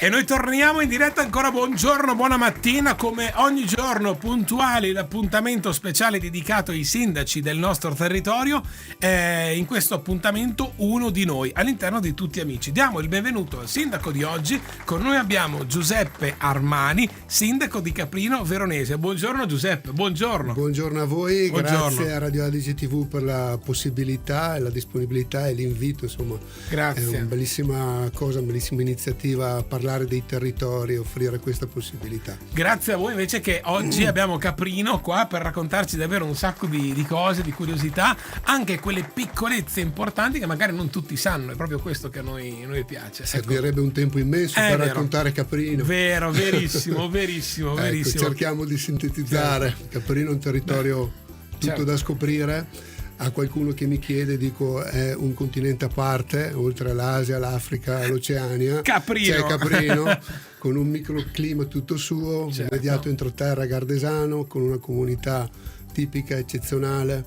E noi torniamo in diretta ancora. Buongiorno, buona mattina. Come ogni giorno, puntuali, l'appuntamento speciale dedicato ai sindaci del nostro territorio. In questo appuntamento uno di noi all'interno di Tutti Amici. Diamo il benvenuto al sindaco di oggi. Con noi abbiamo Giuseppe Armani, sindaco di Caprino Veronese. Buongiorno Giuseppe, buongiorno. Buongiorno a voi, Buongiorno. Grazie a Radio Adige TV per la possibilità e la disponibilità e l'invito, insomma. Grazie. È una bellissima cosa, una bellissima iniziativa a parlare dei territori e offrire questa possibilità. Grazie a voi invece che oggi abbiamo Caprino qua per raccontarci davvero un sacco di cose, di curiosità, anche quelle piccolezze importanti che magari non tutti sanno. È proprio questo che a noi piace. Servirebbe un tempo immenso per raccontare Caprino. Vero, verissimo, verissimo, verissimo. Cerchiamo di sintetizzare. Caprino è un territorio tutto da scoprire. A qualcuno che mi chiede, dico, è un continente a parte, oltre all'Asia, l'Africa, l'Oceania. Caprino. C'è Caprino, con un microclima tutto suo, immediato entroterra gardesano, con una comunità tipica, eccezionale,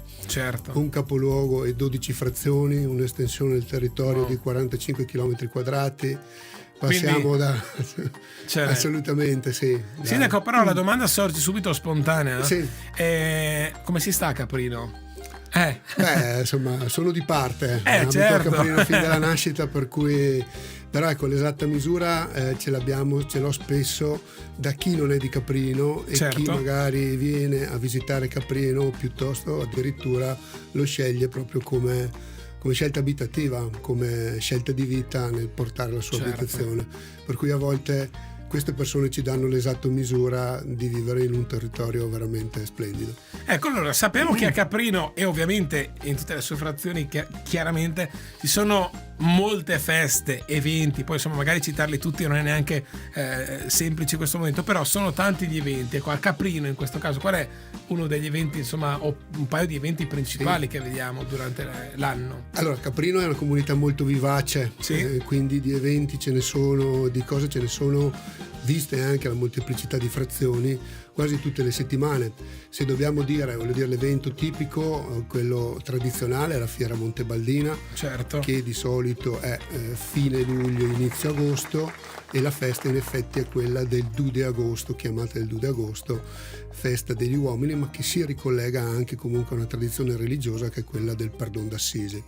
un capoluogo e 12 frazioni, un'estensione del territorio di 45 km quadrati. Passiamo assolutamente sì. Sindaco, però la domanda sorge subito spontanea. Sì. Come si sta a Caprino? Beh, insomma, sono di parte. Certo. A Caprino fin dalla nascita, per cui, però ecco, l'esatta misura ce l'ho spesso da chi non è di Caprino e chi magari viene a visitare Caprino, piuttosto addirittura lo sceglie proprio come scelta abitativa, come scelta di vita nel portare la sua abitazione. Per cui a volte queste persone ci danno l'esatta misura di vivere in un territorio veramente splendido. Ecco, allora sappiamo che a Caprino e ovviamente in tutte le sue frazioni chiaramente ci sono molte feste, eventi, poi insomma magari citarli tutti non è neanche semplice in questo momento, però sono tanti gli eventi. Ecco, a Caprino in questo caso qual è uno degli eventi, insomma, o un paio di eventi principali che vediamo durante l'anno? Allora, Caprino è una comunità molto vivace, quindi di eventi ce ne sono, di cose ce ne sono, viste anche la molteplicità di frazioni, quasi tutte le settimane. Se dobbiamo dire l'evento tipico, quello tradizionale, è la Fiera Montebaldina, che di solito è fine luglio, inizio agosto, e la festa in effetti è quella del 2 agosto, chiamata il 2 agosto, festa degli uomini, ma che si ricollega anche comunque a una tradizione religiosa che è quella del Perdon d'Assisi.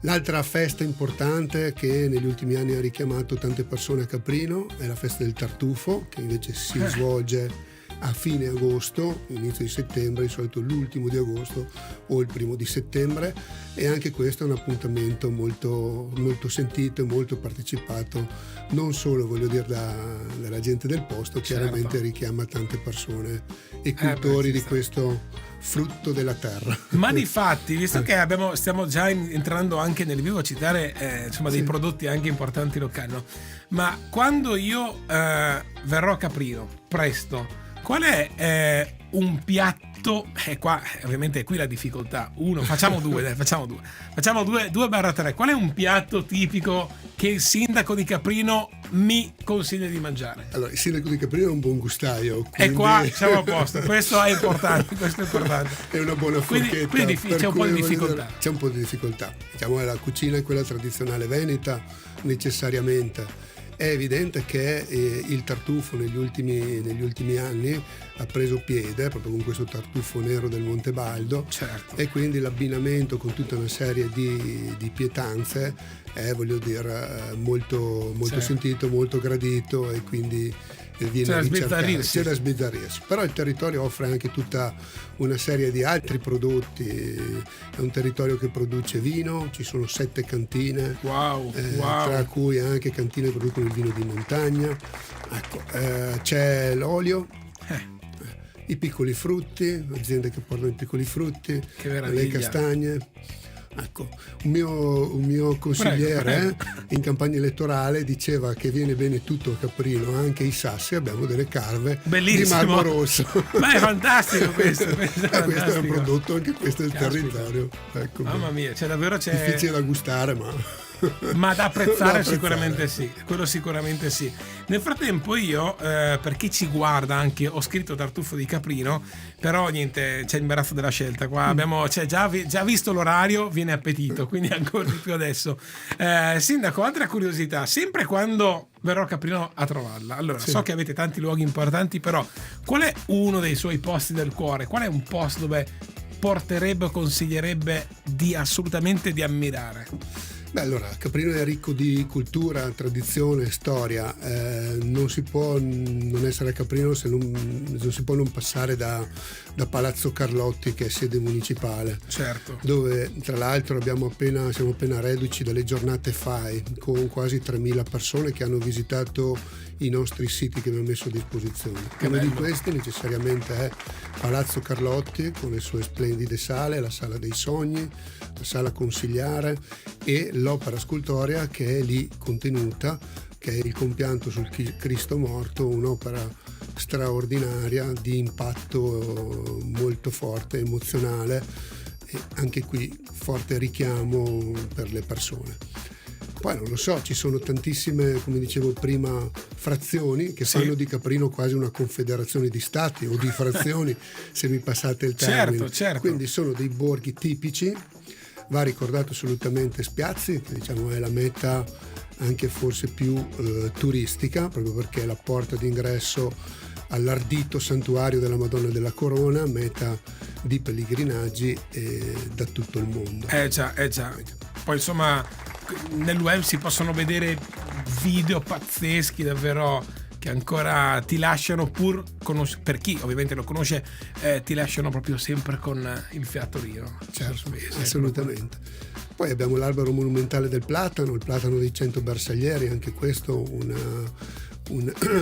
L'altra festa importante che negli ultimi anni ha richiamato tante persone a Caprino è la festa del tartufo, che invece si svolge a fine agosto, inizio di settembre, di solito l'ultimo di agosto o il primo di settembre, e anche questo è un appuntamento molto, molto sentito e molto partecipato, non solo dalla gente del posto, chiaramente richiama tante persone e cultori di questo frutto della terra. Ma di fatti, visto che stiamo già entrando anche nel vivo a citare dei prodotti anche importanti locali, no? Ma quando io verrò a Caprino presto, qual è un piatto? Qua ovviamente è qui la difficoltà. Facciamo due 2/3. Qual è un piatto tipico che il sindaco di Caprino mi consiglia di mangiare? Allora, il sindaco di Caprino è un buon gustaio, e qua siamo a posto. Questo è importante. È una buona forchetta, quindi c'è un po' di difficoltà. C'è un po' di difficoltà. Diciamo, la cucina è quella tradizionale veneta, necessariamente. È evidente che il tartufo negli ultimi anni ha preso piede proprio con questo tartufo nero del Montebaldo, e quindi l'abbinamento con tutta una serie di pietanze è, molto sentito, molto gradito, e quindi viene c'è da sbizzarrirsi. Però il territorio offre anche tutta una serie di altri prodotti. È un territorio che produce vino, ci sono 7 cantine, tra cui anche cantine che producono il vino di montagna. C'è l'olio, i piccoli frutti, aziende che portano i piccoli frutti, le castagne. Ecco, un mio consigliere in campagna elettorale diceva che viene bene tutto a Caprino, anche i sassi, abbiamo delle carve di marmo rosso. Ma è fantastico questo. Questo è un prodotto anche questo del territorio. Ecco, mamma mia, davvero difficile da gustare, ma da apprezzare sicuramente sì, quello sicuramente sì. Nel frattempo io, per chi ci guarda, anche ho scritto tartufo di Caprino, però niente, c'è imbarazzo della scelta qua. Abbiamo già visto l'orario, viene appetito, quindi ancora di più adesso. Sindaco, altra curiosità, sempre quando verrò a Caprino a trovarla. Allora, Sì. so che avete tanti luoghi importanti, però qual è uno dei suoi posti del cuore? Qual è un posto dove porterebbe o consiglierebbe assolutamente di ammirare? Beh, allora, Caprino è ricco di cultura, tradizione, storia. Non si può non essere a Caprino se non si può non passare da Palazzo Carlotti, che è sede municipale. Certo. Dove tra l'altro siamo appena reduci dalle giornate FAI, con quasi 3.000 persone che hanno visitato i nostri siti che abbiamo messo a disposizione. Uno di questi necessariamente è Palazzo Carlotti, con le sue splendide sale, la Sala dei Sogni, la Sala Consigliare e l'opera scultorea che è lì contenuta, che è il compianto sul Cristo morto, un'opera straordinaria di impatto molto forte, emozionale, e anche qui forte richiamo per le persone. Poi non lo so, ci sono tantissime, come dicevo prima, frazioni che fanno di Caprino quasi una confederazione di stati o di frazioni, se mi passate il termine. Certo. Quindi sono dei borghi tipici. Va ricordato assolutamente Spiazzi, che diciamo è la meta anche forse più turistica, proprio perché è la porta d'ingresso all'ardito santuario della Madonna della Corona, meta di pellegrinaggi da tutto il mondo. Già. Poi insomma nel web si possono vedere video pazzeschi davvero, che ancora ti lasciano, pur per chi ovviamente lo conosce, ti lasciano proprio sempre con il fiatorino. Certo, assolutamente. Poi abbiamo l'albero monumentale del platano, il platano dei 100 bersaglieri, anche questo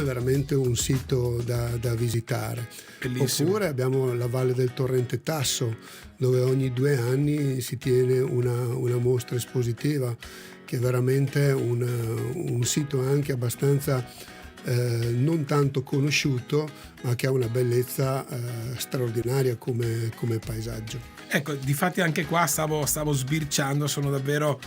veramente un sito da visitare. Bellissimo. Oppure abbiamo la Valle del Torrente Tasso, dove ogni 2 anni si tiene una mostra espositiva, che è veramente un sito anche abbastanza non tanto conosciuto, ma che ha una bellezza straordinaria come paesaggio. Ecco, difatti anche qua stavo sbirciando, sono davvero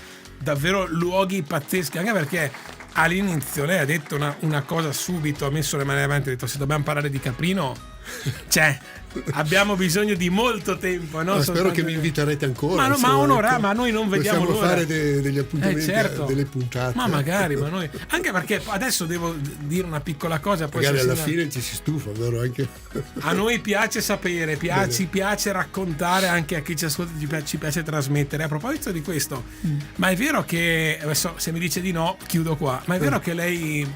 luoghi pazzeschi, anche perché all'inizio lei ha detto una cosa subito, ha messo le mani avanti, ha detto: se dobbiamo parlare di Caprino, cioè abbiamo bisogno di molto tempo, no? Spero che mi inviterete ancora. Ma noi non vediamo l'ora. Possiamo fare degli appuntamenti, certo. delle puntate. Ma magari, ma noi, anche perché adesso devo dire una piccola cosa, poi magari alla fine ci si stufa, vero? Anche a noi piace sapere, ci piace raccontare, anche a chi ci ascolta ci piace trasmettere. A proposito di questo, ma è vero che, adesso se mi dice di no chiudo qua, ma è vero che lei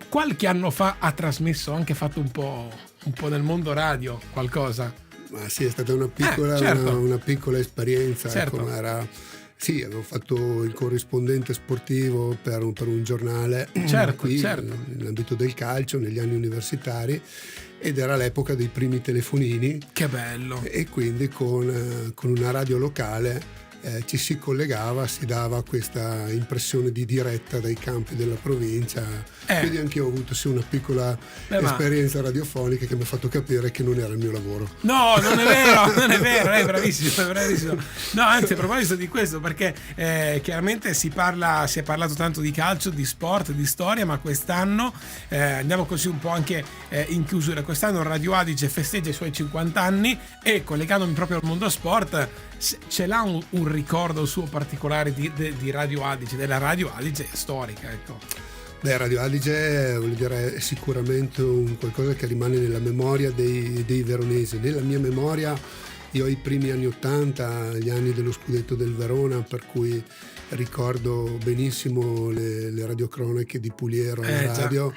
qualche anno fa ha trasmesso, anche fatto un po' nel mondo radio, qualcosa? Ma sì, è stata una piccola, certo. una piccola esperienza. Certo. Sì, avevo fatto il corrispondente sportivo per un giornale qui, nell'ambito del calcio, negli anni universitari, ed era l'epoca dei primi telefonini. Che bello! E quindi con una radio locale ci si collegava, si dava questa impressione di diretta dai campi della provincia. Quindi anche io ho avuto una piccola esperienza radiofonica che mi ha fatto capire che non era il mio lavoro. No, non è vero, è bravissimo. No, anzi, a proposito di questo, perché chiaramente si è parlato tanto di calcio, di sport, di storia, ma quest'anno andiamo così un po' anche in chiusura. Quest'anno Radio Adige festeggia i suoi 50 anni e, collegandomi proprio al mondo sport, ce l'ha un ricordo suo particolare di Radio Adige, della Radio Adige storica, ecco. Beh, Radio Adige voglio dire, è sicuramente un qualcosa che rimane nella memoria dei veronesi. Nella mia memoria io ho i primi anni 80, gli anni dello scudetto del Verona, per cui ricordo benissimo le radiocronache di Puliero alla radio.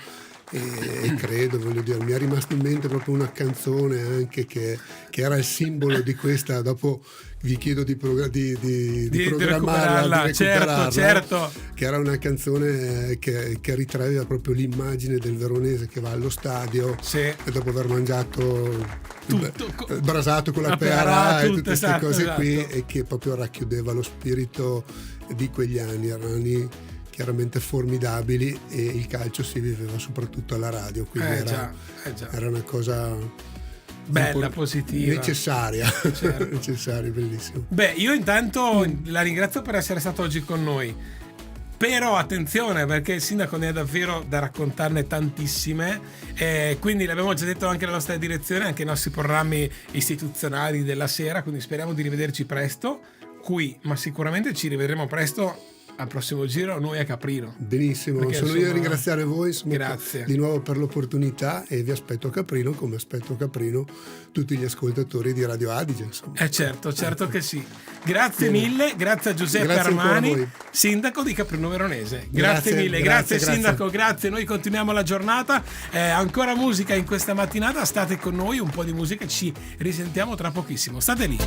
E credo, voglio dire, mi è rimasta in mente proprio una canzone anche che era il simbolo di questa. Dopo vi chiedo di programmarla, di recuperarla, certo. Che era una canzone che ritraeva proprio l'immagine del veronese che va allo stadio e dopo aver mangiato tutto, brasato con la pera e tutte queste cose qui, e che proprio racchiudeva lo spirito di quegli anni. Erano anni chiaramente formidabili, e il calcio si viveva soprattutto alla radio, quindi era una cosa bella, positiva, necessaria. Certo. Necessaria, bellissimo. Beh, io intanto la ringrazio per essere stato oggi con noi, però attenzione, perché il sindaco ne ha davvero da raccontarne tantissime, quindi l'abbiamo già detto anche la nostra direzione, anche i nostri programmi istituzionali della sera, quindi speriamo di rivederci presto qui, ma sicuramente ci rivedremo presto al prossimo giro noi a Caprino. Benissimo, perché, sono io a ringraziare voi, grazie di nuovo per l'opportunità, e vi aspetto a Caprino come aspetto a Caprino tutti gli ascoltatori di Radio Adige, insomma. Certo che sì. Grazie mille, grazie a Giuseppe Armani, sindaco di Caprino Veronese. Grazie mille, grazie sindaco, grazie. Noi continuiamo la giornata, ancora musica in questa mattinata, state con noi, un po' di musica, ci risentiamo tra pochissimo, state lì.